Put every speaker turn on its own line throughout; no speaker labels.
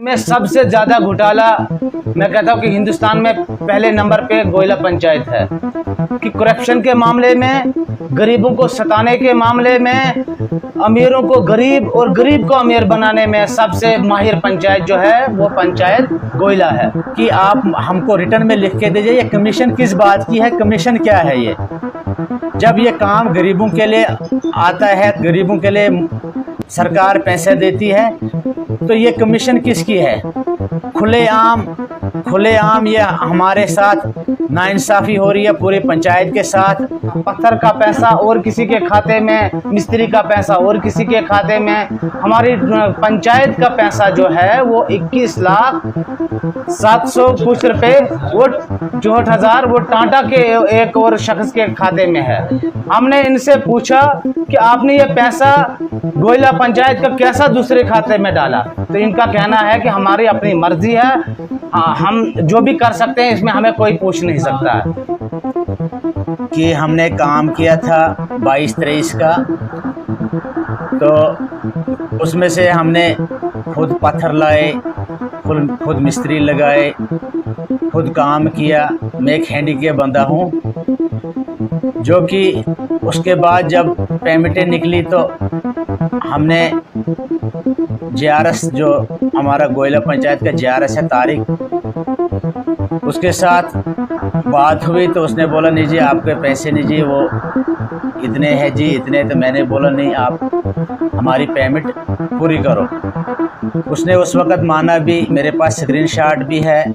में सबसे ज़्यादा घोटाला मैं कहता हूँ कि हिंदुस्तान में पहले नंबर पे गोयला पंचायत है कि करप्शन के मामले में, गरीबों को सताने के मामले में, अमीरों को गरीब और गरीब को अमीर बनाने में सबसे माहिर पंचायत जो है वो पंचायत गोयला है। कि आप हमको रिटर्न में लिख के दीजिए ये कमीशन किस बात की है, कमीशन क्या है। ये जब ये काम गरीबों के लिए आता है, गरीबों के लिए सरकार पैसे देती है, तो ये कमीशन किसकी है। खुलेआम ये हमारे साथ नाइंसाफ़ी हो रही है पूरी पंचायत के साथ। पत्थर का पैसा और किसी के खाते में, मिस्त्री का पैसा और किसी के खाते में। हमारी पंचायत का पैसा जो है वो 21,700 कुछ रुपये, वो 64,000 वो टाटा के एक और शख्स के खाते में है। हमने इनसे पूछा कि आपने ये पैसा गोयला पंचायत का कैसा दूसरे खाते में डाला, तो इनका कहना है कि हमारी अपनी मर्जी है, हम जो भी कर सकते हैं इसमें हमें कोई पूछ नहीं सकता है। कि हमने काम किया था 22-23 का, तो उसमें से हमने खुद पत्थर लाए, खुद मिस्त्री लगाए, खुद काम किया। मैं एक हैंडीकैप बंदा हूँ, जो कि उसके बाद जब पेमेंटें निकली तो हमने JRS, जो हमारा गोयला पंचायत का JRS है तारिक, उसके साथ बात हुई तो उसने बोला नहीं जी आपके पैसे नहीं जी, वो इतने हैं जी इतने। तो मैंने बोला नहीं, आप हमारी पेमेंट पूरी करो। उसने उस वक़्त माना भी, मेरे पास स्क्रीनशॉट भी है।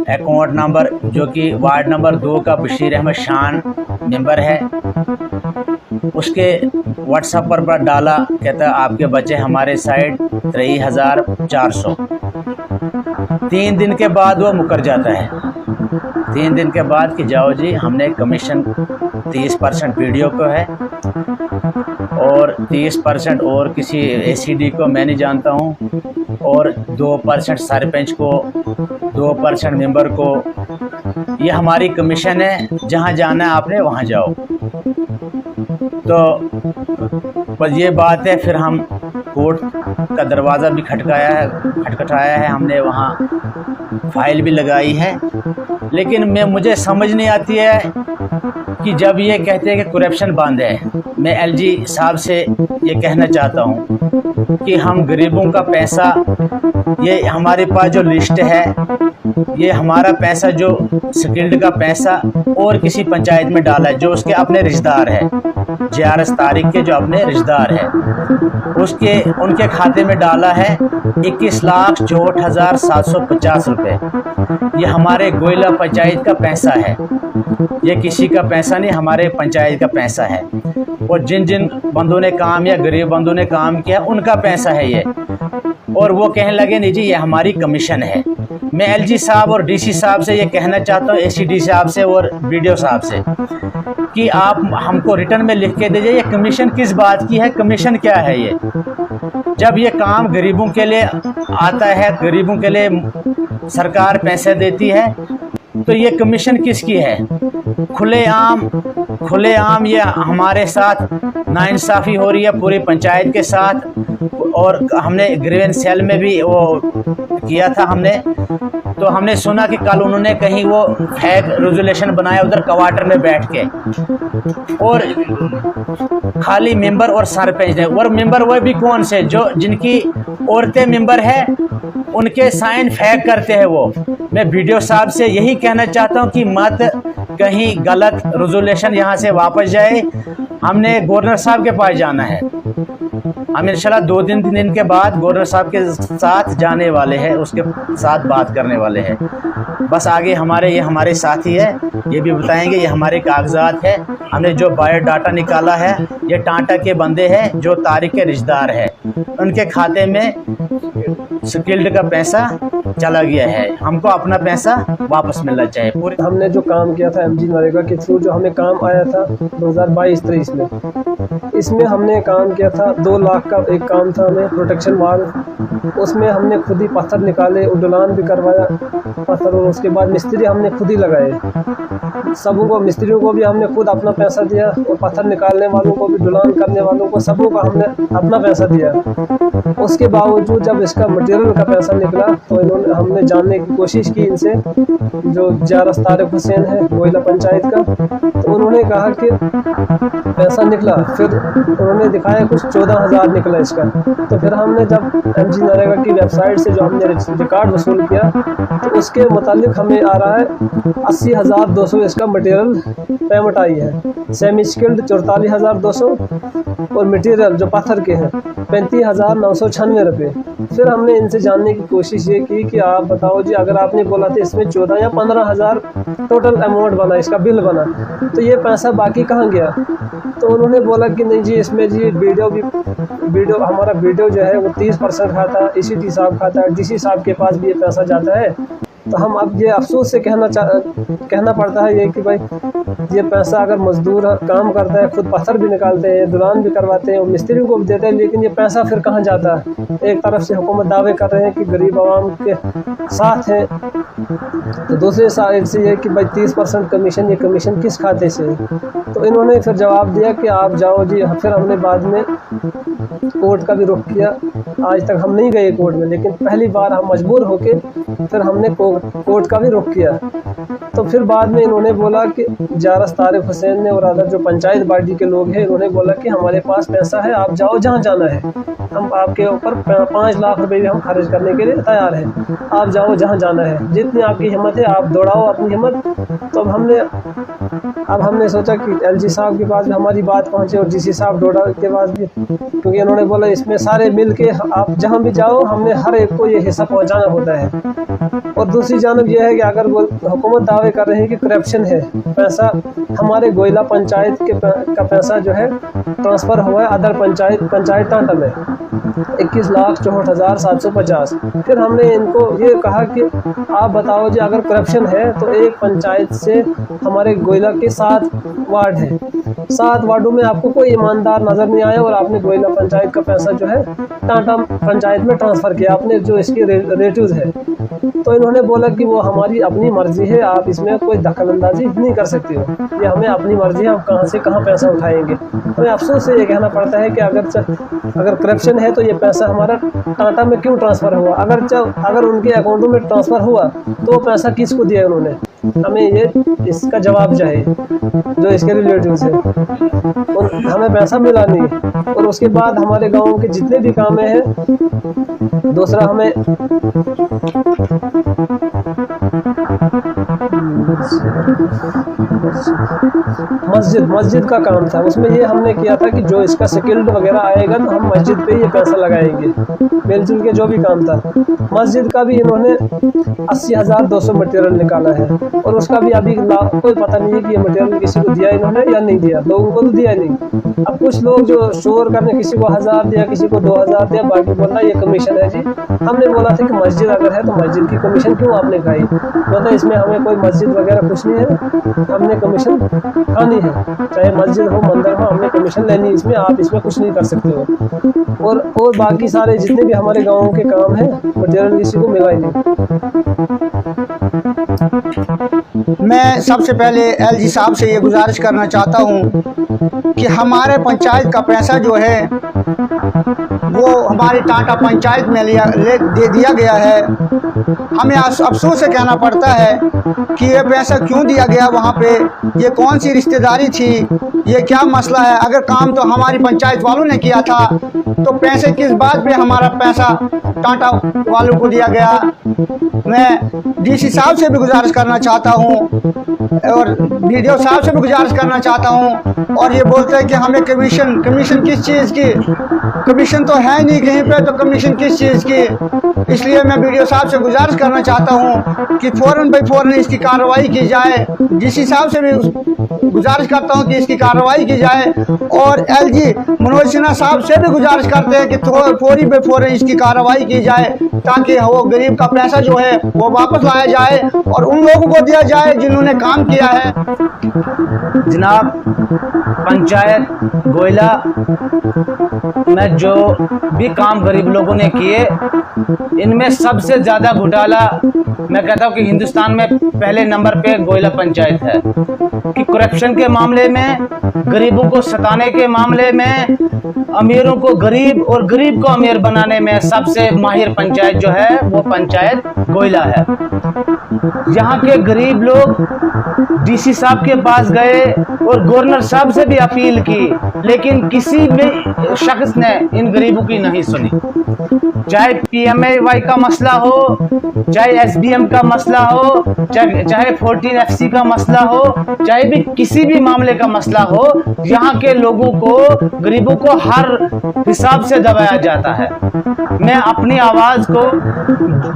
अकाउंट नंबर जो कि वार्ड नंबर 2 का बशीर अहमद शान मेंबर है, उसके व्हाट्सएप पर डाला, कहता आपके बचे हमारे साइड 23,400। 3 दिन के बाद वो मुकर जाता है। 3 दिन के बाद कि जाओ जी हमने कमीशन 30% वीडियो को है और 30% और किसी ACD को मैं नहीं जानता हूँ, और 2% सरपंच को, 2% मेंबर को। ये हमारी कमीशन है, जहाँ जाना है आपने वहाँ जाओ। तो बस ये बात है। फिर हम कोर्ट का दरवाज़ा भी खटखटाया है हमने, वहाँ फाइल भी लगाई है। लेकिन मुझे समझ नहीं आती है कि जब ये कहते हैं कि करप्शन बंद है, मैं LG साहब से ये कहना चाहता हूँ कि हम गरीबों का पैसा, ये हमारे पास जो लिस्ट है, ये हमारा पैसा जो स्किल्ड का पैसा और किसी पंचायत में डाला है, जो उसके अपने रिश्तेदार है, JRS तारिक के जो अपने रिश्तेदार है, उनके खाते में डाला है 21,64,750 रुपये। ये हमारे गोयला पंचायत का पैसा है, ये किसी का पैसा नहीं, हमारे पंचायत का पैसा है। और जिन जिन बंदों ने काम या गरीब बंदों ने काम किया उनका पैसा है ये। और वो कहने लगे नहीं जी ये हमारी कमीशन है। मैं LG साहब और DC साहब से ये कहना चाहता हूँ, ACD साहब से और BDO साहब से, कि आप हमको रिटर्न में लिख के दीजिए ये कमीशन किस बात की है, कमीशन क्या है। ये जब ये काम गरीबों के लिए आता है, गरीबों के लिए सरकार पैसे देती है, तो ये कमीशन किसकी है। खुलेआम ये हमारे साथ नाइंसाफ़ी हो रही है पूरी पंचायत के साथ। और हमने ग्रीवेंस सेल में भी वो किया था हमने, तो हमने सुना कि कल उन्होंने कहीं वो फेक रेजोल्यूशन बनाया उधर क्वार्टर में बैठ के, और खाली मेंबर और सरपंच ने, और मेंबर वो भी कौन से, जो जिनकी औरतें मेंबर है उनके साइन फेक करते हैं वो। मैं BDO साहब से यही कहना चाहता हूँ कि मत कहीं गलत रेजोल्यूशन यहाँ से वापस जाए। हमने गवर्नर साहब के पास जाना है, हम इंशाल्लाह 2-3 दिन के बाद गवर्नर साहब के साथ जाने वाले हैं, उसके साथ बात करने वाले हैं। बस आगे ये हमारे साथी है, ये भी बताएंगे, ये हमारे कागजात है। हमने जो बायोडाटा निकाला है, ये टाटा के बंदे हैं जो तारिक के रिश्तेदार है, उनके खाते में स्किल्ड का पैसा चला गया है। हमको अपना पैसा वापस मिलना चाहिए। पूरे
हमने जो काम किया था MG नरेगा के थ्रू, जो हमें काम आया था 2022-23 में, इसमें हमने काम किया था 2 लाख का एक काम था, हमें प्रोटेक्शन वाल, उसमें हमने खुद ही पत्थर निकाले, उडलान भी करवाया पत्थर, और उसके बाद मिस्त्री हमने खुद ही लगाए। सबों को, मिस्त्रियों को भी हमने खुद अपना पैसा दिया, और पत्थर निकालने वालों को भी, ढुलान करने वालों को, सबों को हमने अपना पैसा दिया। उसके बावजूद जब इसका मटेरियल का पैसा निकला तो हमने जानने की कोशिश की इनसे, जो जारस तारिक हुसैन है गोयला पंचायत का, तो उन्होंने कहा कि पैसा निकला, फिर उन्होंने दिखाया कुछ 14,000 निकला इसका। तो फिर हमने जब MG नरेगा की वेबसाइट से जो हमने रिकॉर्ड वसूल किया, तो उसके मुतालिक हमें आ रहा है 80,200 इसका मटेरियल पेमेंट आई है। सेमी स्किल्ड 44,200 और मटेरियल जो पत्थर के हैं 35,996 रुपये। फिर हमने इनसे जानने की कोशिश ये की कि आप बताओ जी, अगर आपने बोला था इसमें 14 या 15,000 टोटल अमाउंट बना, इसका बिल बना, तो ये पैसा बाकी कहाँ गया? तो उन्होंने बोला कि नहीं जी, इसमें जी वीडियो हमारा वीडियो जो है वो 30% खाता है, ECT साहब खाता है, DC साहब के पास भी ये पैसा जाता है। तो हम अब ये अफसोस से कहना पड़ता है ये कि भाई, ये पैसा अगर मजदूर काम करता है, खुद पत्थर भी निकालते हैं, दुलान भी करवाते हैं और मिस्त्री को भी देते हैं, लेकिन ये पैसा फिर कहाँ जाता है? एक तरफ से हुकूमत दावे कर रहे हैं कि गरीब आवाम के साथ है, तो दूसरे साइड से ये कि भाई 30% कमीशन, ये कमीशन किस खाते से? तो इन्होंने फिर जवाब दिया कि आप जाओ जी। फिर हमने बाद में कोर्ट का भी रुख किया। आज तक हम नहीं गए कोर्ट में, लेकिन पहली बार हम मजबूर होके फिर हमने कोर्ट का भी रुख किया। तो फिर बाद में इन्होंने बोला कि जारस तारिक हुसैन ने और अदर जो पंचायत बॉडी के लोग हैं, इन्होंने बोला कि हमारे पास पैसा है, आप जाओ जहाँ जाना है, हम आपके ऊपर 5 लाख रुपए भी हम खर्च करने के लिए तैयार हैं, आप जाओ जहाँ जाना है, जितनी आपकी हिम्मत है आप दौड़ाओ अपनी हिम्मत। तो अब हमने सोचा कि LG साहब के पास भी हमारी बात पहुँचे और DC साहब डोडा के पास भी, क्योंकि इन्होंने बोला इसमें सारे मिल के आप जहाँ भी जाओ, हमने हर एक को ये हिस्सा पहुँचाना होता है। और दूसरी जानब यह है कि अगर वो हुकूमत दावे कर रहे हैं कि करप्शन है, पैसा हमारे गोयला पंचायत का पैसा जो है ट्रांसफ़र हुआ है अदर पंचायत टाटा में 21,64,750। फिर हमने इनको ये कहा कि आप बताओ जी, अगर करप्शन है तो एक पंचायत से हमारे गोयला के 7 वार्ड हैं, 7 वार्डों में आपको कोई ईमानदार नज़र नहीं आया और आपने गोयला पंचायत का पैसा जो है टाटा पंचायत में ट्रांसफ़र किया, आपने जो इसके रेटिव्स है। तो इन्होंने बोला कि वो हमारी अपनी मर्ज़ी है, आप इसमें कोई दखलंदाजी नहीं कर सकते हो, ये हमें अपनी मर्ज़ी है, हम कहाँ से कहाँ पैसा उठाएंगे। हमें अफसोस से ये कहना पड़ता है कि अगर करप्शन है तो ये पैसा हमारा टाटा में क्यों ट्रांसफ़र हुआ? अगर उनके अकाउंटों में ट्रांसफ़र हुआ तो वो पैसा किसको दिया उन्होंने? हमें ये इसका जवाब चाहिए जो इसके रिलेटिव्स है, और हमें पैसा मिला नहीं। और उसके बाद हमारे गाँव के जितने भी काम हैं, दूसरा हमें मस्जिद का काम था, उसमें ये हमने किया था कि जो इसका स्किल्ड वगैरह आएगा तो हम मस्जिद पे ये पैसा लगाएंगे, मिलजुल के जो भी काम था। मस्जिद का भी इन्होंने 80,200 मटेरियल निकाला है, और उसका भी अभी कोई पता नहीं है कि ये मटेरियल किसी को दिया इन्होंने या नहीं दिया, लोगों को तो दिया नहीं। अब कुछ लोग जो शोर करने, किसी को 1,000 दिया, किसी को 2,000 दिया, बाकी बोलना ये कमीशन है जी। हमने बोला था कि मस्जिद अगर है तो मस्जिद की कमीशन क्यों आपने खाई? मतलब इसमें हमें कोई मस्जिद वगैरह कुछ नहीं है, हमने कमीशन खानी है, चाहे मस्जिद हो मंदिर हो, हमने कमीशन लेनी है इसमें, आप इसमें कुछ नहीं कर सकते हो। और बाकी सारे जितने भी हमारे गाँव के काम हैं, मटेरियल किसी को मिला ही नहीं।
मैं सबसे पहले LG साहब से ये गुजारिश करना चाहता हूँ कि हमारे पंचायत का पैसा जो है वो हमारी टाटा पंचायत में दे दिया गया है। हमें अफसोस से कहना पड़ता है कि ये पैसा क्यों दिया गया वहाँ पे, ये कौन सी रिश्तेदारी थी, ये क्या मसला है? अगर काम तो हमारी पंचायत वालों ने किया था तो पैसे किस बात पे हमारा पैसा टाटा वालों को दिया गया? मैं DC साहब से भी गुजारिश करना चाहता हूँ और BDO साहब से भी गुजारिश करना चाहता हूँ। और ये बोलते हैं कि हमें कमीशन किस चीज़ की? कमीशन तो है नहीं कहीं पे, तो कमीशन किस चीज़ की। इसलिए मैं वीडियो साहब से गुजारिश करना चाहता हूँ कि फ़ौरन भाई फ़ौरन इसकी कार्रवाई की जाए। जिस हिसाब से भी गुजारिश करता हूँ कि इसकी कार्रवाई की जाए, और एलजी मनोज सिन्हा साहब से भी गुजारिश करते हैं कि फौरी पे फौरन इसकी कार्रवाई की जाए, ताकि वो गरीब का पैसा जो है वो वापस लाया जाए और उन लोगों को दिया जाए जिन्होंने काम किया है।
जनाब, पंचायत गोयला में जो भी काम गरीब लोगों ने किए, इनमें सबसे ज़्यादा घोटाला मैं कहता हूँ कि हिंदुस्तान में पहले नंबर पे गोयला पंचायत है। कि करप्शन के मामले में, गरीबों को सताने के मामले में, अमीरों को गरीब और गरीब को अमीर बनाने में सबसे माहिर पंचायत जो है वो पंचायत गोयला है। यहाँ के गरीब लोग डीसी साहब के पास गए और गवर्नर साहब से भी अपील की, लेकिन किसी भी शख्स ने इन गरीबों की नहीं सुनी। चाहे PMAY का मसला हो, चाहे SBM का मसला हो, चाहे 14 FC का मसला हो, चाहे भी किसी भी मामले का मसला हो, यहाँ के लोगों को, गरीबों को हर हिसाब से दबाया जाता है। मैं अपनी आवाज़ को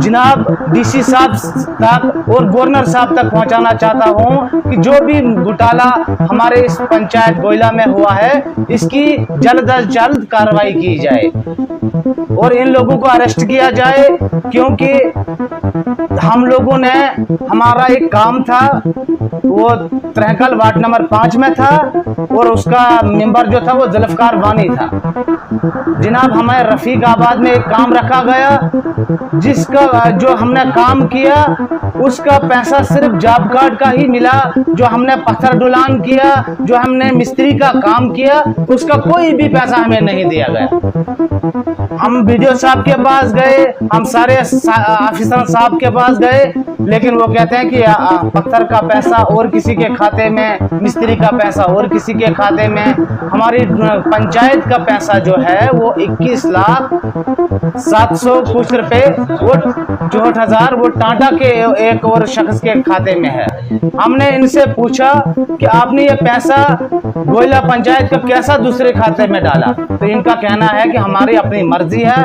जनाब DC साहब तक और गवर्नर साहब तक पहुँचाना चाहता हूँ कि जो भी घोटाला हमारे इस पंचायत गोयला में हुआ है, इसकी जल्द अज जल्द कार्रवाई की जाए और इन लोगों को अरेस्ट किया जाए। क्योंकि हम लोगों ने, हमारा एक काम था, वो त्रहकल वार्ड नंबर 5 में था और उसका मेंबर जो था वो जुल्फकार वानी था। जनाब, हमें रफीकाबाद में एक काम रखा गया, जिसका जो हमने काम किया उसका पैसा सिर्फ जॉब कार्ड का ही मिला। जो हमने पत्थर ढुलान किया, जो हमने मिस्त्री का काम किया, उसका कोई भी पैसा हमें नहीं दिया गया। हम BDO साहब के पास गए, हम सारे ऑफिसर साहब के पास गए, लेकिन वो कहते हैं कि पत्थर का पैसा और किसी के खाते में, मिस्त्री का पैसा और किसी के खाते में। हमारी पंचायत का पैसा जो है वो 21,700 कुछ रुपए, वो 64,000 वो टाटा के एक और शख्स के खाते में है। हमने इनसे पूछा कि आपने ये पैसा गोयला पंचायत का कैसा दूसरे खाते में डाला, तो इनका कहना है कि हमारी अपनी मर्जी है,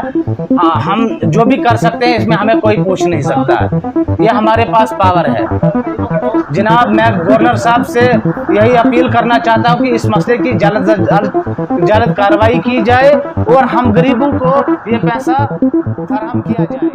हम जो भी कर सकते हैं, इसमें हमें कोई पूछ नहीं सकता, ये हमारे पास पावर है। जनाब, मैं गवर्नर साहब से यही अपील करना चाहता हूँ कि इस मसले की जल्द कार्रवाई की जाए और हम गरीबों को ये पैसा फराहम किया जाए।